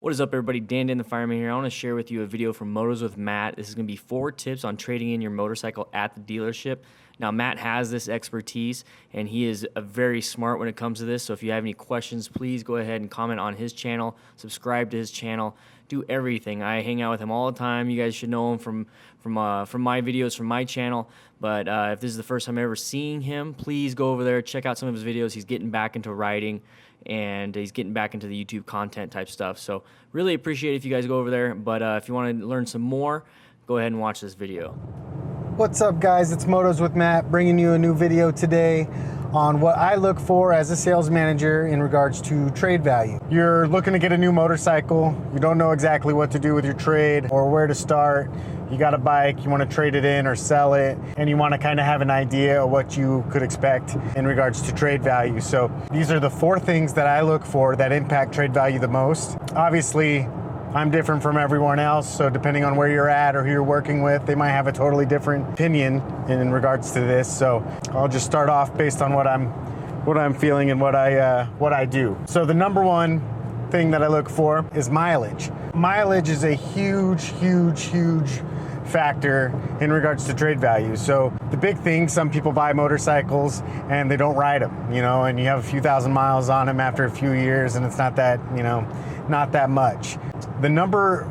What is up, everybody? DanDanTheFireman here. I want to share with you a video from Motos with Matt. This is going to be 4 tips on trading in your motorcycle at the dealership. Now, Matt has this expertise, and he is very smart when it comes to this. So if you have any questions, please go ahead and comment on his channel, subscribe to his channel, do everything. I hang out with him all the time. You guys should know him from my videos, from my channel. But if this is the first time ever seeing him, please go over there, check out some of his videos. He's getting back into riding, and he's getting back into the YouTube content type stuff. So really appreciate it if you guys go over there. But if you want to learn some more, go ahead and watch this video. What's up, guys? It's Motos with Matt, bringing you a new video today on what I look for as a sales manager in regards to trade value. You're looking to get a new motorcycle, you don't know exactly what to do with your trade or where to start. You got a bike, you want to trade it in or sell it, and you want to kind of have an idea of what you could expect in regards to trade value. So these are the 4 things that I look for that impact trade value the most. Obviously, I'm different from everyone else, so depending on where you're at or who you're working with, they might have a totally different opinion in regards to this. So I'll just start off based on what I'm feeling and what I do. So the number one thing that I look for is mileage. Mileage is a huge factor in regards to trade value. So the big thing, some people buy motorcycles and they don't ride them, and you have a few thousand miles on them after a few years, and it's not that, not that much. The number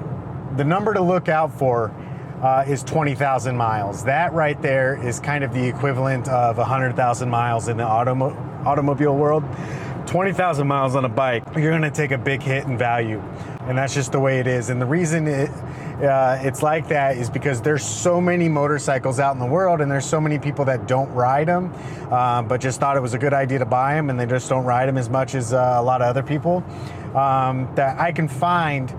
to look out for is 20,000 miles. That right there is kind of the equivalent of 100,000 miles in the automobile world. 20,000 miles on a bike, you're gonna take a big hit in value. And that's just the way it is. And the reason it's like that is because there's so many motorcycles out in the world, and there's so many people that don't ride them, but just thought it was a good idea to buy them, and they just don't ride them as much as a lot of other people, that I can find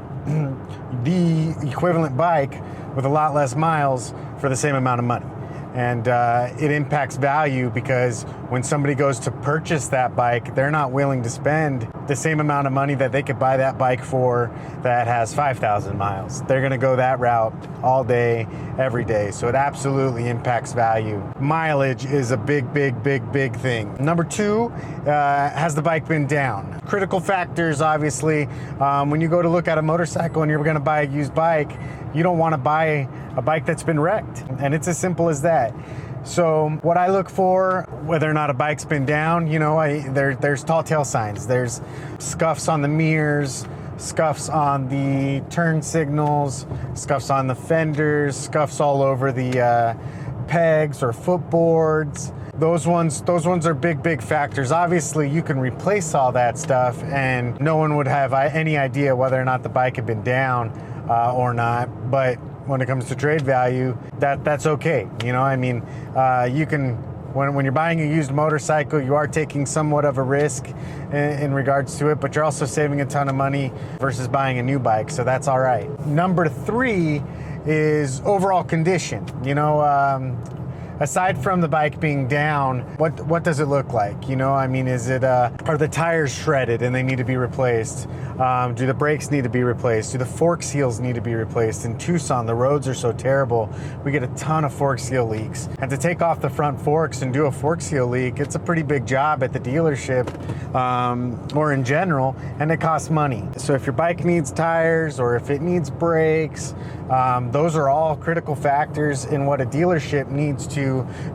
the equivalent bike with a lot less miles for the same amount of money. And it impacts value because when somebody goes to purchase that bike, they're not willing to spend the same amount of money that they could buy that bike for that has 5,000 miles. They're gonna go that route all day, every day. So it absolutely impacts value. Mileage is a big thing. Number 2, has the bike been down? Critical factors, obviously. When you go to look at a motorcycle and you're gonna buy a used bike, you don't wanna buy a bike that's been wrecked. And it's as simple as that. So what I look for, whether or not a bike's been down, there's tall tale signs. There's scuffs on the mirrors, scuffs on the turn signals, scuffs on the fenders, scuffs all over the pegs or footboards. Those ones are big factors. Obviously, you can replace all that stuff and no one would have any idea whether or not the bike had been down or not. But when it comes to trade value, that's okay. You can, when you're buying a used motorcycle, you are taking somewhat of a risk in regards to it, but you're also saving a ton of money versus buying a new bike, so that's all right. Number 3 is overall condition. Aside from the bike being down, what does it look like? Is it are the tires shredded and they need to be replaced? Do the brakes need to be replaced? Do the fork seals need to be replaced? In Tucson, the roads are so terrible. We get a ton of fork seal leaks. And to take off the front forks and do a fork seal leak, it's a pretty big job at the dealership or in general, and it costs money. So if your bike needs tires or if it needs brakes, those are all critical factors in what a dealership needs to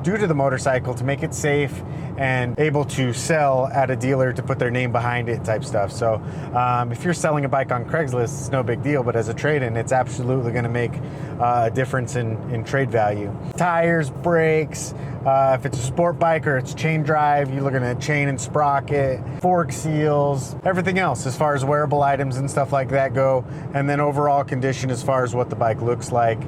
do to the motorcycle to make it safe and able to sell at a dealer to put their name behind it type stuff. So if you're selling a bike on Craigslist, it's no big deal, but as a trade-in, it's absolutely going to make a difference in trade value. Tires, brakes, if it's a sport bike or it's chain drive, you're looking at chain and sprocket, fork seals, everything else as far as wearable items and stuff like that go, and then overall condition as far as what the bike looks like.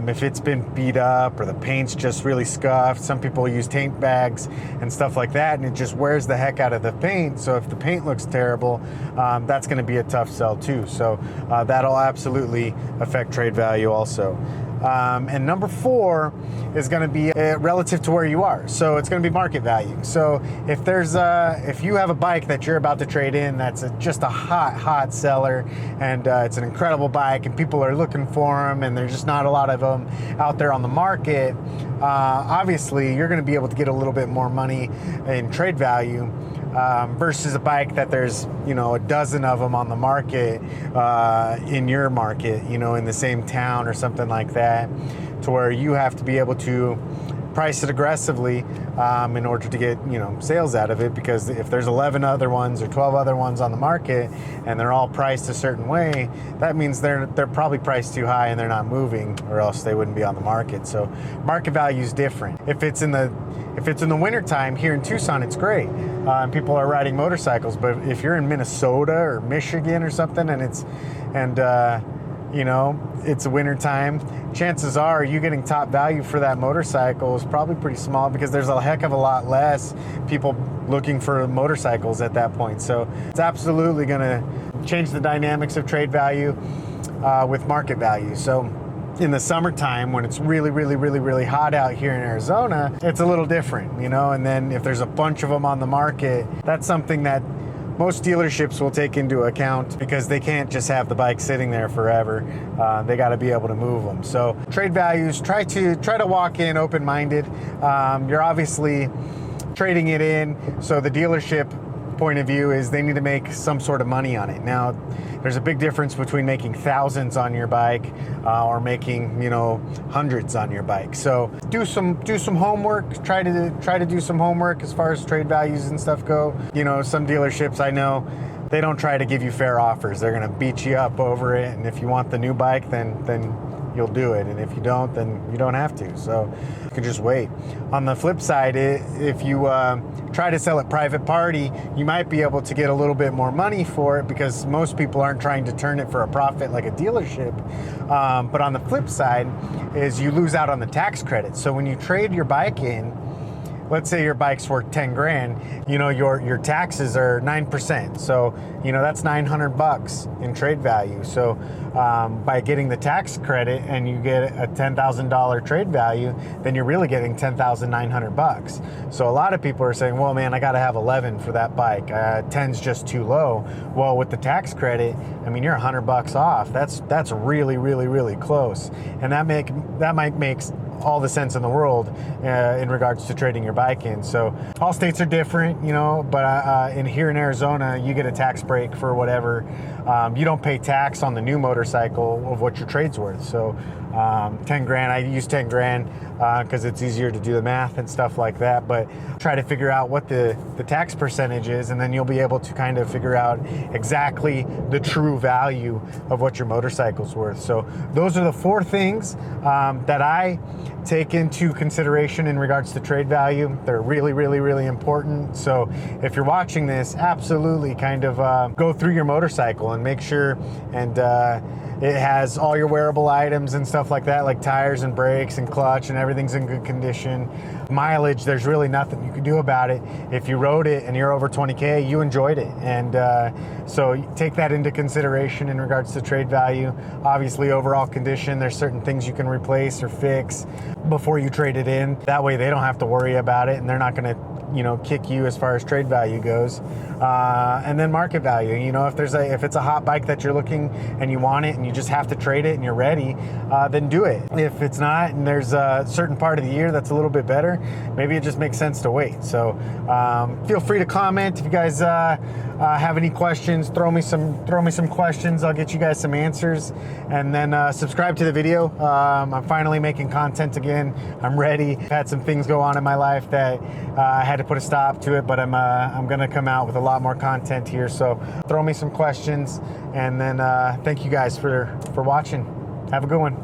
If it's been beat up or the paint's just really scuffed, some people use paint bags and stuff like that, and it just wears the heck out of the paint. So if the paint looks terrible, that's going to be a tough sell too. So that'll absolutely affect trade value also. And number 4 is going to be relative to where you are. So it's going to be market value. So if you have a bike that you're about to trade in that's just a hot seller, and it's an incredible bike and people are looking for them and there's just not a lot of them out there on the market, obviously you're going to be able to get a little bit more money in trade value versus a bike that there's, you know, a dozen of them on the market, in your market, you know, in the same town or something like that, to where you have to be able to price it aggressively in order to get, you know, sales out of it. Because if there's 11 other ones or 12 other ones on the market and they're all priced a certain way, that means they're probably priced too high and they're not moving, or else they wouldn't be on the market. So market value is different. If it's in the winter time here in Tucson, it's great. And people are riding motorcycles. But if you're in Minnesota or Michigan or something you know, it's winter time, chances are you getting top value for that motorcycle is probably pretty small, because there's a heck of a lot less people looking for motorcycles at that point. So it's absolutely going to change the dynamics of trade value with market value. So in the summertime, when it's really, really, really, really hot out here in Arizona, it's a little different, you know. And then if there's a bunch of them on the market, that's something that most dealerships will take into account, because they can't just have the bike sitting there forever. They got to be able to move them. So trade values, try to walk in open-minded. You're obviously trading it in, so the dealership point of view is they need to make some sort of money on it. Now, there's a big difference between making thousands on your bike or making, you know, hundreds on your bike. So do some homework. Try to do some homework as far as trade values and stuff go. You know, some dealerships I know, they don't try to give you fair offers. They're going to beat you up over it. And if you want the new bike, then you'll do it. And if you don't, then you don't have to. So you can just wait. On the flip side, if you try to sell it private party, you might be able to get a little bit more money for it, because most people aren't trying to turn it for a profit like a dealership. But on the flip side is you lose out on the tax credit. So when you trade your bike in, let's say your bike's worth 10 grand, you know, your taxes are 9%. So, you know, that's $900 in trade value. So by getting the tax credit and you get a $10,000 trade value, then you're really getting $10,900. So a lot of people are saying, well, man, I got to have 11 for that bike. 10's just too low. Well, with the tax credit, I mean, you're $100 off. That's really, really, really close. And that might make all the sense in the world in regards to trading your bike in. So all states are different, you know, but here in Arizona, you get a tax break for whatever. You don't pay tax on the new motorcycle of what your trade's worth. So 10 grand, I use 10 grand because it's easier to do the math and stuff like that. But try to figure out what the tax percentage is, and then you'll be able to kind of figure out exactly the true value of what your motorcycle's worth. So those are the 4 things that I take into consideration in regards to trade value. They're really, really, really important. So if you're watching this, absolutely kind of go through your motorcycle and make sure it has all your wearable items and stuff like that, like tires and brakes and clutch, and everything's in good condition. Mileage, there's really nothing you can do about it. If you rode it and you're over 20K, you enjoyed it. And so take that into consideration in regards to trade value. Obviously, overall condition, there's certain things you can replace or fix before you trade it in. That way they don't have to worry about it, and they're not going to, you know, kick you as far as trade value goes. And then market value, you know, if it's a hot bike that you're looking and you want it and you just have to trade it and you're ready, then do it. If it's not, and there's a certain part of the year that's a little bit better, maybe it just makes sense to wait. So feel free to comment if you guys have any questions. Throw me some questions. I'll get you guys some answers. And then subscribe to the video. I'm finally making content again. I'm ready. I've had some things go on in my life that I had to put a stop to it, but I'm gonna come out with a lot more content here. So throw me some questions, and then thank you guys for watching. Have a good one.